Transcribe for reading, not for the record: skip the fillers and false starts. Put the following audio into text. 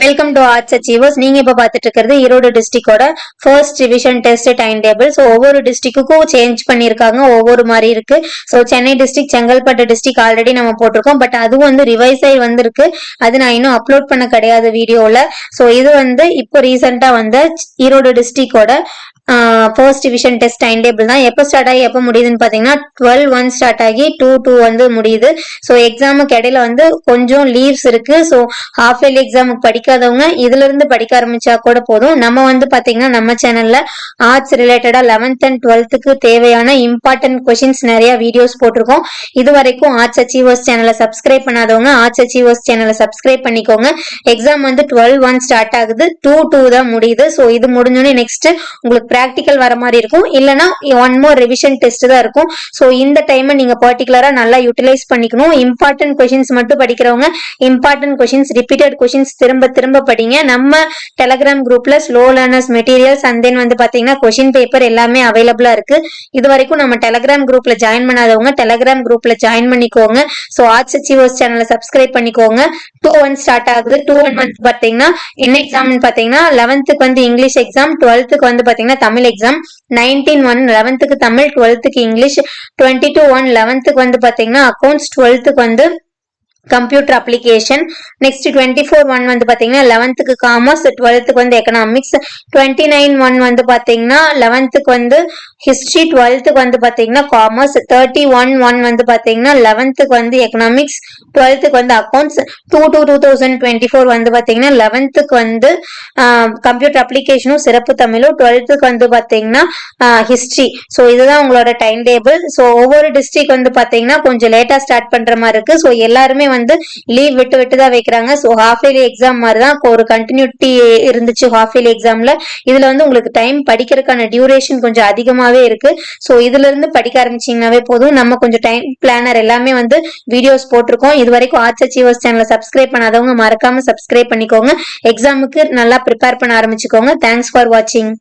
Welcome to arts achievers. நீங்க இப்ப பாத்துட்டு இருக்கிறது ஈரோடு டிஸ்ட்ரிக்டோட first division test time table. So ஒவ்வொரு டிஸ்ட்ரிக்ட்டுக்கும் சேஞ்ச் பண்ணிருக்காங்க, ஒவ்வொரு மாதிரி இருக்கு. So Chennai district, Chengalpattu district already நம்ம போட்டிருக்கோம். பட் அதுவும் ரிவைஸ் ஆகி வந்திருக்கு. அது நான் இன்னும் அப்லோட் பண்ண கிடையாது வீடியோல. ஸோ இது இப்போ ரீசெண்டா ஈரோடு டிஸ்ட்ரிக்டோட first division test time table தான். எப்போ ஸ்டார்ட் ஆகி எப்போ முடியுதுன்னு பாத்தீங்கன்னா 12/1 ஸ்டார்ட் ஆகி 2/2 முடியுது. ஸோ எக்ஸாமுக்கு இடையில கொஞ்சம் லீவ்ஸ் இருக்கு. ஸோ ஹாஃப் இயர்லி எக்ஸாமுக்கு படிக்காதவங்க இதுல இருந்து படிக்க ஆரம்பிச்சா கூட போதும். நம்ம பாத்தீங்கன்னா நம்ம சேனல்ல ஆர்ட்ஸ் ரிலேட்டடா 11th and 12th தேவையான இம்பார்ட்டன்ட் கொஸ்டின்ஸ் நிறைய வீடியோஸ் போட்டிருக்கோம். இது வரைக்கும் ஆர்ட்ஸ் அச்சீவர்ஸ் சேனலை சப்ஸ்கிரைப் பண்ணாதவங்க ஆர்ட்ஸ் அச்சீவர்ஸ் சேனலை சப்ஸ்கிரைப் பண்ணிக்கோங்க. எக்ஸாம் 12/1 ஸ்டார்ட் ஆகுது, 2/2 தான் முடியுது. ஸோ இது முடிஞ்சோடனே நெக்ஸ்ட் உங்களுக்கு பிராக்டிக்கல் வர மாதிரி இருக்கும், இல்லைன்னா 1 more ரிவிஷன் டெஸ்ட் தான் இருக்கும். ஸோ இந்த டைம் நீங்க பர்டிகுலரா நல்லா யூட்டிலைஸ் பண்ணிக்கணும். இம்பார்ட்டன்ட் கொஸ்டின்ஸ் மட்டும் படிக்கிறவங்க இம்பார்ட்டன்ட் கொஸ்டின்ஸ், ரிப்பீட்டட் கொஸ்டின்ஸ் திரும்ப திரும்ப படிங்க. நம்ம டெலகிராம் குரூப்ல slow learners materials and then பாத்தீங்கன்னா கொஸ்டின் பேப்பர் எல்லாமே அவைலபிளா இருக்கு. இது வரைக்கும் நம்ம டெலகிராம் குரூப்ல ஜாயின் பண்ணாதவங்க டெலகிராம் குரூப்ல ஜாயின் பண்ணிக்கோங்க. ஸோ ஆர்ட்ஸ் அச்சீவர்ஸ் சேனலை சப்ஸ்கிரைப் பண்ணிக்கோங்க. 2/1 ஸ்டார்ட் ஆகுது. 2/1 பாத்தீங்கன்னா என்ன எக்ஸாம் பாத்தீங்கன்னா 11th இங்கிலீஷ் எக்ஸாம், 12th பாத்தீங்கன்னா Tamil exam. 19/1 11th Tamil, 12th English. 22/1 11th பாத்தீங்கன்னா accounts, 12th computer application. Next 24/1 பாத்தீங்கன்னா 11th காமர்ஸ், 12th எக்கனாமிக்ஸ். 29/1 பாத்தீங்கன்னா 11th ஹிஸ்டரி, 12th பாத்தீங்கன்னா காமர்ஸ். 30/1 பாத்தீங்கன்னா 11th எக்கனாமிக்ஸ், 12th அக்கௌண்ட்ஸ். 2/2/2024 பாத்தீங்கன்னா 11th கம்ப்யூட்டர் அப்ளிகேஷனும் சிறப்பு தமிழும், 12th பாத்தீங்கன்னா ஹிஸ்டரி. ஸோ இதுதான் உங்களோட டைம் டேபிள். ஸோ ஒவ்வொரு டிஸ்ட்ரிக்ட் பாத்தீங்கன்னா கொஞ்சம் லேட்டா ஸ்டார்ட் பண்ற மாதிரி இருக்கு. ஸோ எல்லாருமே லீவ் விட்டு தான் வைக்கிறாங்க. ஸோ ஹாஃப் இயர்லி எக்ஸாம் மாதிரி தான் ஒரு கண்டினியூட்டி இருந்துச்சு ஹாஃப் இயர்லி எக்ஸாம்ல. இதுல உங்களுக்கு டைம் படிக்கிறதுக்கான டியூரேஷன் கொஞ்சம் அதிகமாவே இருக்கு. ஸோ இதுல இருந்து படிக்க ஆரம்பிச்சீங்கன்னாவே போதும். நம்ம கொஞ்சம் டைம் பிளானர் எல்லாமே வீடியோஸ் போட்டிருக்கோம். இது வரைக்கும் ஆர்ட்ஸ் அச்சீவர்ஸ் சேனலை சப்ஸ்கிரைப் பண்ணாதவங்க மறக்காம சப்ஸ்கிரைப் பண்ணிக்கோங்க. எக்ஸாமுக்கு நல்லா ப்ரிப்பேர் பண்ண ஆரம்பிச்சுக்கோங்க. தேங்க்ஸ் ஃபார் வாட்சிங்.